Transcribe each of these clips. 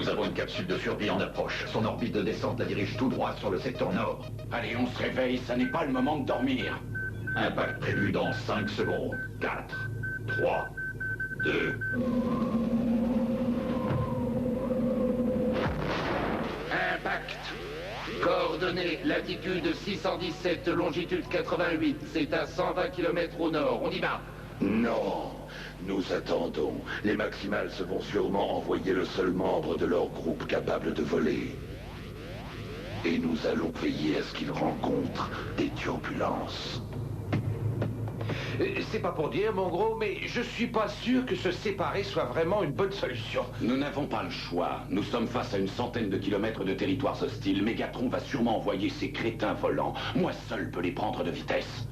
Nous avons une capsule de survie en approche. Son orbite de descente la dirige tout droit sur le secteur nord. Allez, on se réveille, ça n'est pas le moment de dormir. Impact prévu dans 5 secondes. 4, 3, 2... Impact. Coordonnées, latitude 617, longitude 88. C'est à 120 km au nord. On y va. Non, nous attendons. Les Maximals vont sûrement envoyer le seul membre de leur groupe capable de voler. Et nous allons veiller à ce qu'ils rencontrent des turbulences. C'est pas pour dire, mon gros, mais je suis pas sûr que se séparer soit vraiment une bonne solution. Nous n'avons pas le choix. Nous sommes face à une centaine de kilomètres de territoires hostiles. Megatron va sûrement envoyer ses crétins volants. Moi seul peux les prendre de vitesse.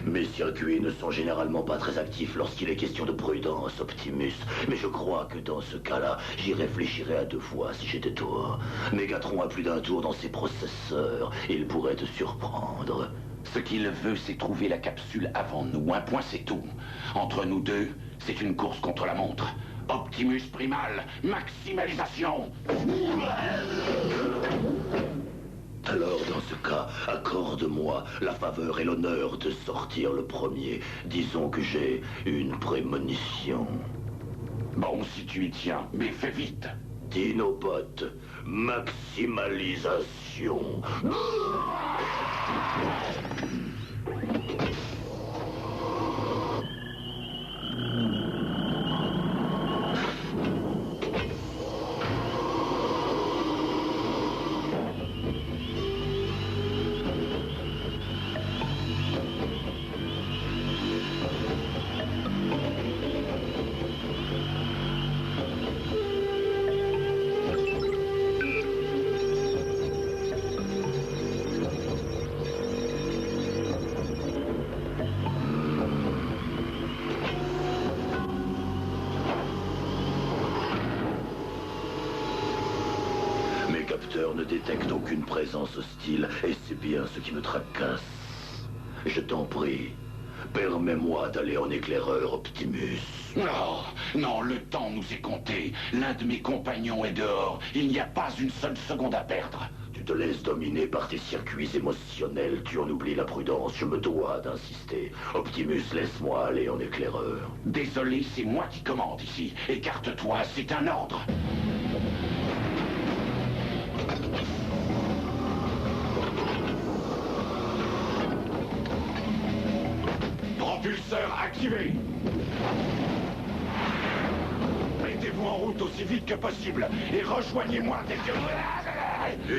Mes circuits ne sont généralement pas très actifs lorsqu'il est question de prudence, Optimus. Mais je crois que dans ce cas-là, j'y réfléchirais à 2 fois si j'étais toi. Megatron a plus d'un tour dans ses processeurs. Il pourrait te surprendre. Ce qu'il veut, c'est trouver la capsule avant nous. Un point, c'est tout. Entre nous deux, c'est une course contre la montre. Optimus primal, maximalisation. Alors, dans ce cas, accorde-moi la faveur et l'honneur de sortir le premier. Disons que j'ai une prémonition. Bon, si tu y tiens, mais fais vite. Dinobot, maximalisation. Ne détecte aucune présence hostile et c'est bien ce qui me tracasse. Je t'en prie, permets-moi d'aller en éclaireur, Optimus. Non, non, le temps nous est compté. L'un de mes compagnons est dehors. Il n'y a pas une seule seconde à perdre. Tu te laisses dominer par tes circuits émotionnels. Tu en oublies la prudence. Je me dois d'insister. Optimus, laisse-moi aller en éclaireur. Désolé, c'est moi qui commande ici. Écarte-toi, c'est un ordre. Propulseur activé. Mettez-vous en route aussi vite que possible et rejoignez-moi dès que...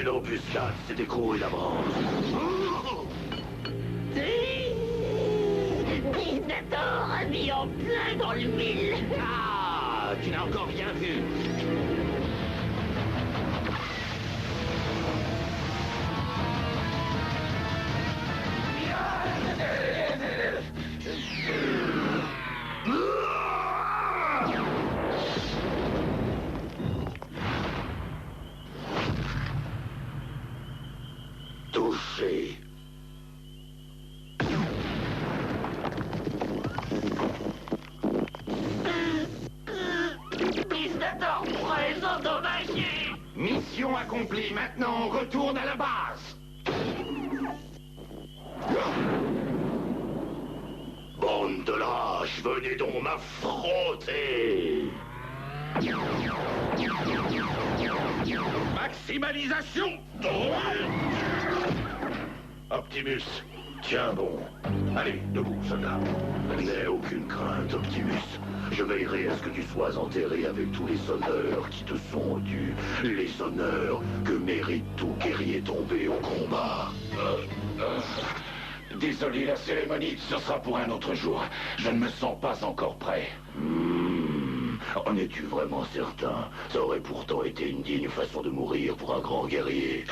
Une embuscade s'est écroulée d'avance. Dictator a mis en plein dans l'huile. Ah, tu n'as encore rien vu. Touché. Dictator très endommagé. Mission accomplie. Maintenant, on retourne à la base. Bande de lâches, venez donc m'affronter. Maximalisation. Optimus, tiens bon. Allez, debout, soldat. N'aie aucune crainte, Optimus. Je veillerai à ce que tu sois enterré avec tous les honneurs qui te sont dus. Les honneurs que mérite tout guerrier tombé au combat. Désolé, la cérémonie, ce sera pour un autre jour. Je ne me sens pas encore prêt. En es-tu vraiment certain? Ça aurait pourtant été une digne façon de mourir pour un grand guerrier.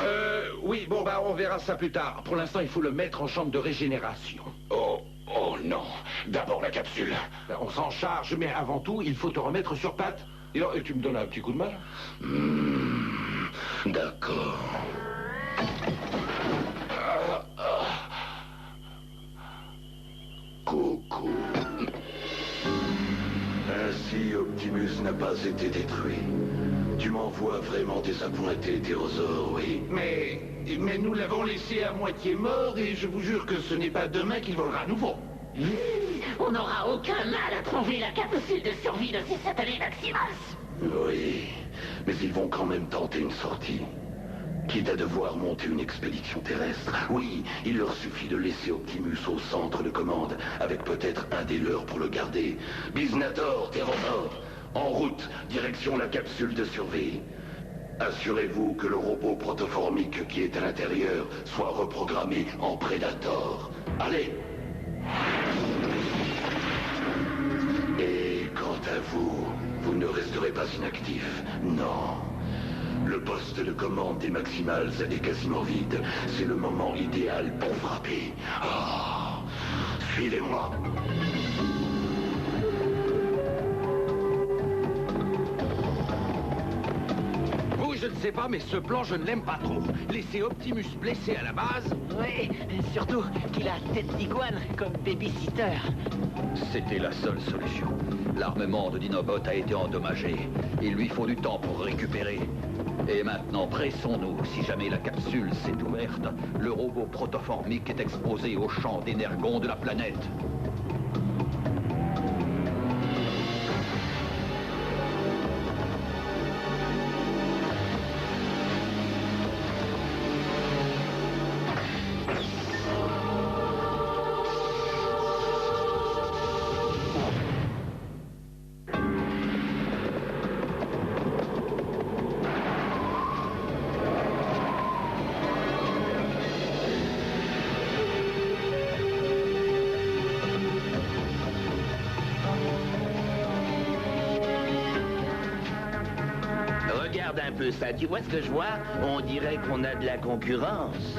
Oui, bon, bah, on verra ça plus tard. Pour l'instant, il faut le mettre en chambre de régénération. Oh non. D'abord la capsule. Ben, on s'en charge, mais avant tout, il faut te remettre sur pattes. Et alors, tu me donnes un petit coup de main? D'accord. Coucou. Ainsi, Optimus n'a pas été détruit. Tu m'envoies vraiment désappointé, Tyrosaure, oui. Mais nous l'avons laissé à moitié mort et je vous jure que ce n'est pas demain qu'il volera à nouveau. On n'aura aucun mal à trouver la capsule de survie de ces satellites Maximus. Oui, mais ils vont quand même tenter une sortie. Quitte à devoir monter une expédition terrestre. Oui, il leur suffit de laisser Optimus au centre de commande, avec peut-être un des leurs pour le garder. Biznator, Terrorsaure, en route, direction la capsule de survie. Assurez-vous que le robot protoformique qui est à l'intérieur soit reprogrammé en Predator. Allez! Et quant à vous, vous ne resterez pas inactif. Non. Le poste de commande des Maximals est quasiment vide. C'est le moment idéal pour frapper. Oh, suivez-moi. Vous, je ne sais pas, mais ce plan, je ne l'aime pas trop. Laisser Optimus blessé à la base... Oui, surtout qu'il a tête d'iguane comme babysitter. C'était la seule solution. L'armement de Dinobot a été endommagé. Il lui faut du temps pour récupérer. Et maintenant, pressons-nous. Si jamais la capsule s'est ouverte, le robot protoformique est exposé au champ d'énergon de la planète. Regarde un peu ça, tu vois ce que je vois? On dirait qu'on a de la concurrence.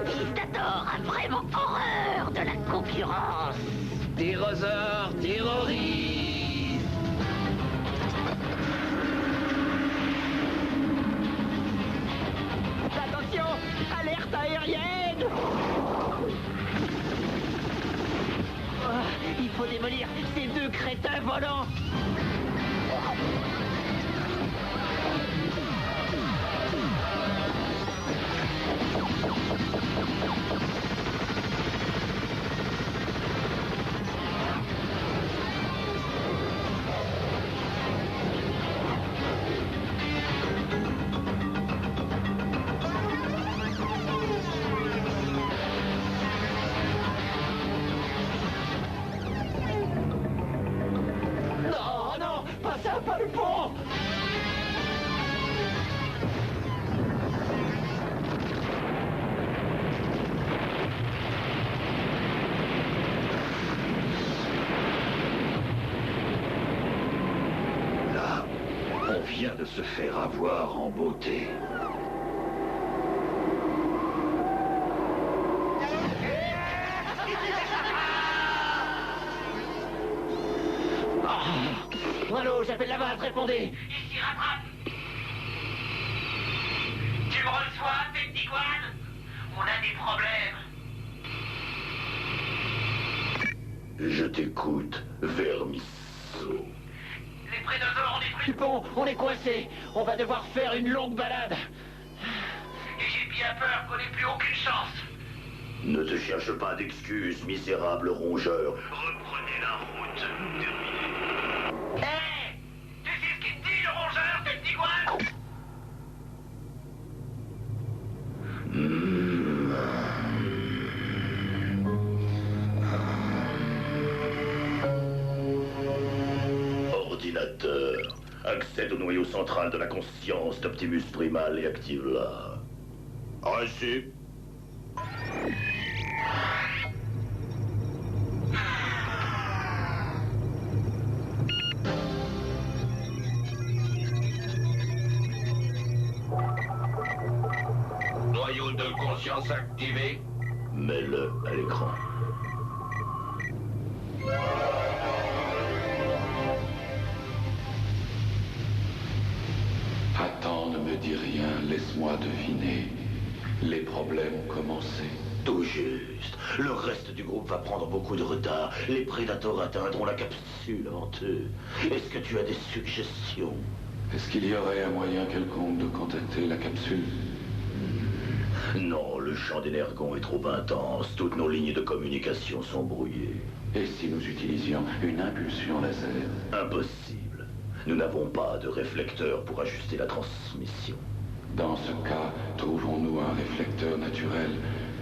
Biznator a vraiment horreur de la concurrence. Tyrosaure, terrorise! Attention, alerte aérienne. Oh, il faut démolir ces deux crétins volants. Non, non, pas ça, pas le pont. Là, on vient de se faire avoir en beauté. Allô, j'appelle la base, répondez. Ici, rattrape. Tu me reçois, tête d'iguane? On a des problèmes. Je t'écoute, Vermisseau. Les prédateurs ont détruit Bon, on est coincé. On va devoir faire une longue balade. et j'ai bien peur qu'on n'ait plus aucune chance. Ne te cherche pas d'excuses, misérable rongeur. Reprenez la route. Terminé. Hé! Tu sais ce qu'il te dit, le rongeur, tête d'iguane? Ordinateur, accède au noyau central de la conscience d'Optimus Primal et active-la. Reçu. Noyau de conscience activé. Mets-le à l'écran. Attends, ne me dis rien, laisse-moi deviner. Les problèmes ont commencé. Tout juste. Le reste du groupe va prendre beaucoup de retard. Les prédateurs atteindront la capsule avant eux. Est-ce que tu as des suggestions? Est-ce qu'il y aurait un moyen quelconque de contacter la capsule? Non, le champ d'énergon est trop intense. Toutes nos lignes de communication sont brouillées. Et si nous utilisions une impulsion laser? Impossible. Nous n'avons pas de réflecteur pour ajuster la transmission. Dans ce cas, trouvons-nous un réflecteur naturel,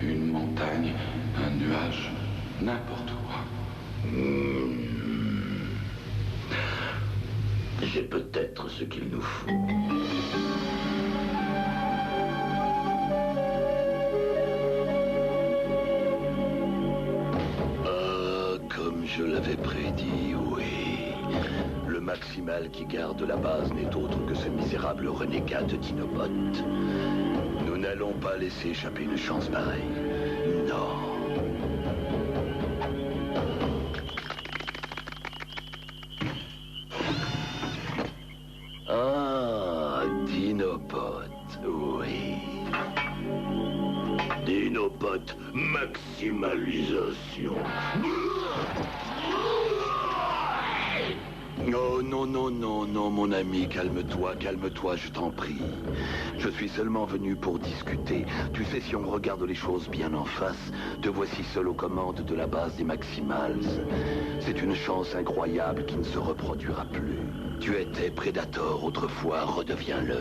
une montagne, un nuage, n'importe quoi. J'ai peut-être ce qu'il nous faut. Comme je l'avais prédit, oui. Le Maximal qui garde la base n'est autre que ce misérable renégat de Dinobot. Nous n'allons pas laisser échapper une chance pareille. Non. Ah, Dinobot, oui. Dinobot maximalisation. Oh non, non, non, non, mon ami, calme-toi, je t'en prie. Je suis seulement venu pour discuter. Tu sais, si on regarde les choses bien en face, te voici seul aux commandes de la base des Maximals. C'est une chance incroyable qui ne se reproduira plus. Tu étais Predator autrefois, redeviens-le.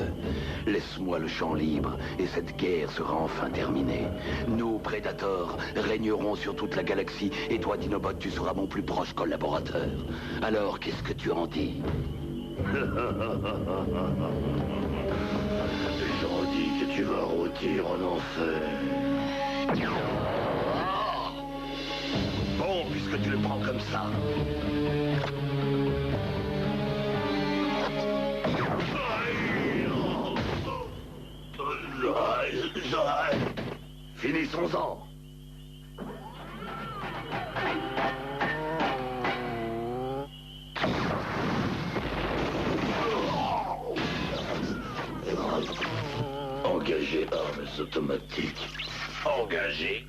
Laisse-moi le champ libre et cette guerre sera enfin terminée. Nous, Predator, régnerons sur toute la galaxie et toi, Dinobot, tu seras mon plus proche collaborateur. Alors, qu'est-ce que tu en dis? J'en dis que tu vas rôtir en enfer. Bon, puisque tu le prends comme ça. Finissons-en. Engagez armes automatiques. Engagé.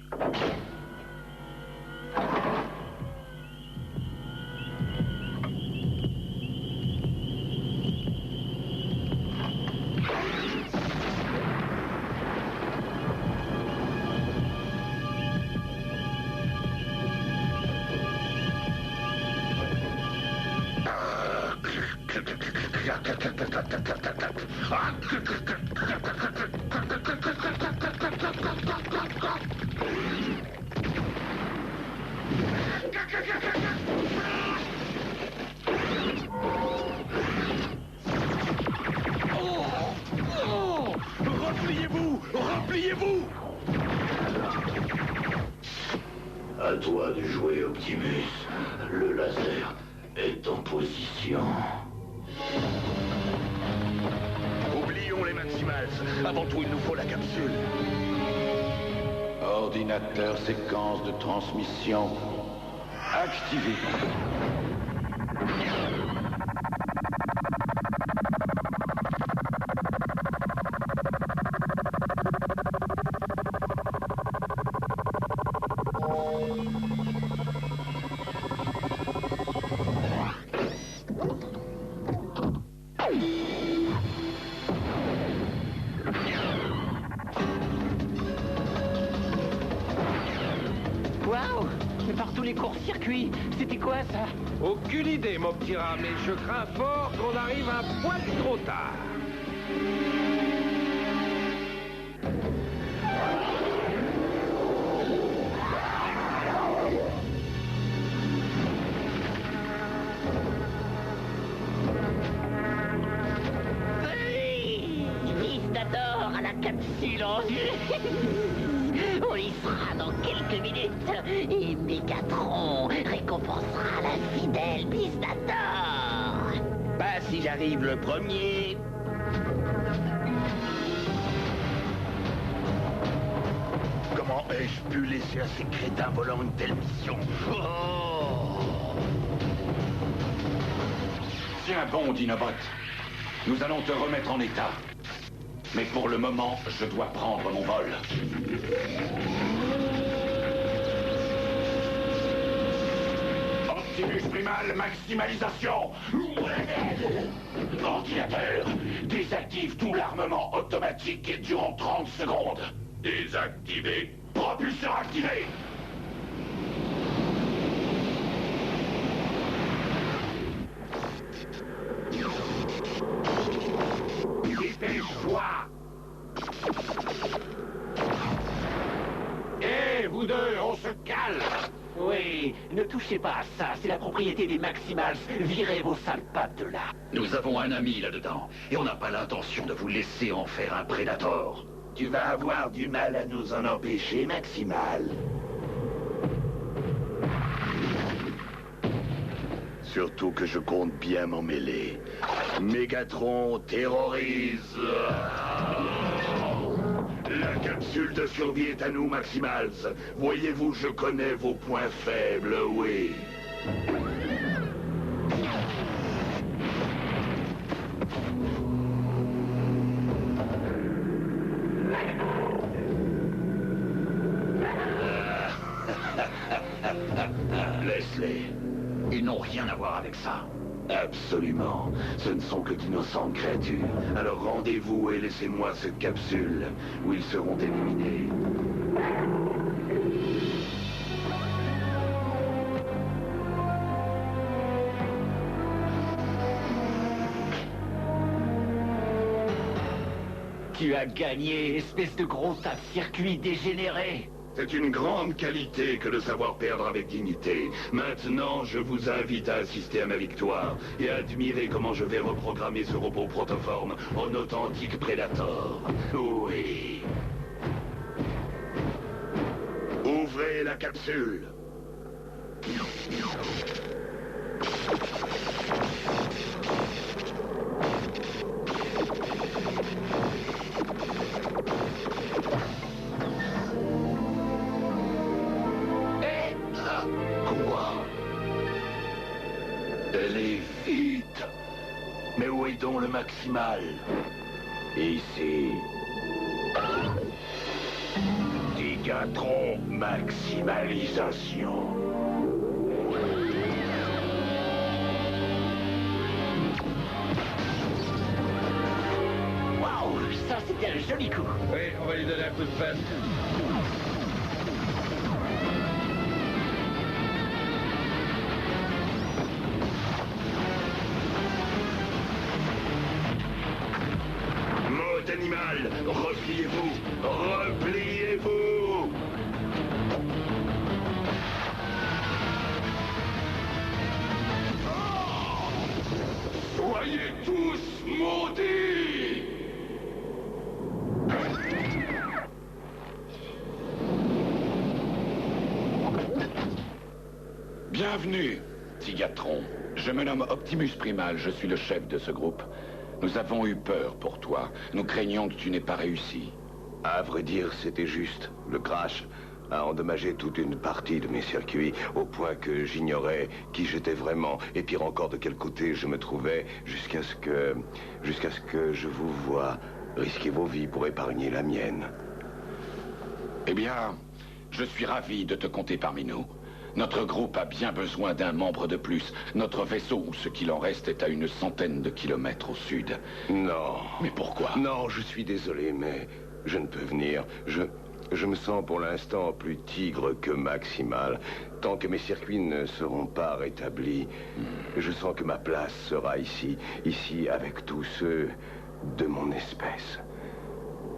Repliez-vous! Repliez-vous! À toi de jouer, Optimus. Le laser est en position. Oublions les Maximals. Avant tout, il nous faut la capsule. Ordinateur séquence de transmission activé. Waouh! Par tous les courts-circuits, c'était quoi ça? Aucune idée, mon petit rat, mais je crains fort qu'on arrive un poil trop tard. Vizdator à la capsule en vue. On y sera dans quelques minutes et Mégatron récompensera la fidèle Vizdator. Bah, si j'arrive le premier. Comment ai-je pu laisser à ces crétins volants une telle mission? Tiens bon, Dinobot. Nous allons te remettre en état. Mais pour le moment, je dois prendre mon vol. Optimus Primal, maximalisation. Ventilateur, désactive tout l'armement automatique durant 30 secondes. Désactivé. Propulseur activé. Dépêche-toi. Hé, vous deux, on se calme. Oui, ne touchez pas à ça, c'est la propriété des Maximals. Virez vos sales pattes de là. Nous avons un ami là-dedans, et on n'a pas l'intention de vous laisser en faire un Predator. Tu vas avoir du mal à nous en empêcher, Maximal. Surtout que je compte bien m'en mêler. Mégatron terrorise. La capsule de survie est à nous, Maximals. Voyez-vous, je connais vos points faibles, oui. Laisse-les. Ils n'ont rien à voir avec ça. Absolument. Ce ne sont que d'innocentes créatures. Alors rendez-vous et laissez-moi cette capsule où ils seront éliminés. Tu as gagné, espèce de gros tas de circuits dégénérés. C'est une grande qualité que de savoir perdre avec dignité. Maintenant, je vous invite à assister à ma victoire et à admirer comment je vais reprogrammer ce robot protoforme en authentique Predator. Oui. Ouvrez la capsule. Elle est vide. Mais où est donc le Maximal? Ici. Gigatron maximalisation. Waouh, ça c'était un joli coup. Oui, on va lui donner un coup de patte. Mode animal, repliez-vous. Repliez-vous. Soyez tous maudits. Bienvenue, Gigatron. Je me nomme Optimus Primal, je suis le chef de ce groupe. Nous avons eu peur pour toi. Nous craignons que tu n'aies pas réussi. À vrai dire, c'était juste. Le crash a endommagé toute une partie de mes circuits, au point que j'ignorais qui j'étais vraiment, et pire encore de quel côté je me trouvais, jusqu'à ce que je vous voie risquer vos vies pour épargner la mienne. Eh bien, je suis ravi de te compter parmi nous. Notre groupe a bien besoin d'un membre de plus. Notre vaisseau, ou ce qu'il en reste, est à une centaine de kilomètres au sud. Non. Mais pourquoi? Non, je suis désolé, mais je ne peux venir. Je me sens pour l'instant plus tigre que Maximal. Tant que mes circuits ne seront pas rétablis, je sens que ma place sera ici avec tous ceux de mon espèce.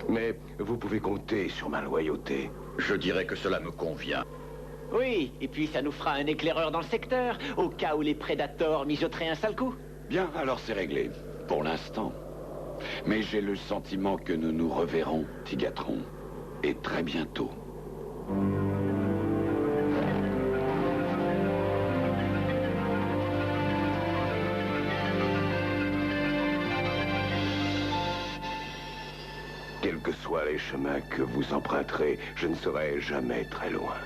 Mais vous pouvez compter sur ma loyauté. Je dirais que cela me convient. Oui, et puis ça nous fera un éclaireur dans le secteur, au cas où les prédateurs mijoteraient un sale coup. Bien, alors c'est réglé. Pour l'instant. Mais j'ai le sentiment que nous nous reverrons, Gigatron. Et très bientôt. Quels que soient les chemins que vous emprunterez, je ne serai jamais très loin.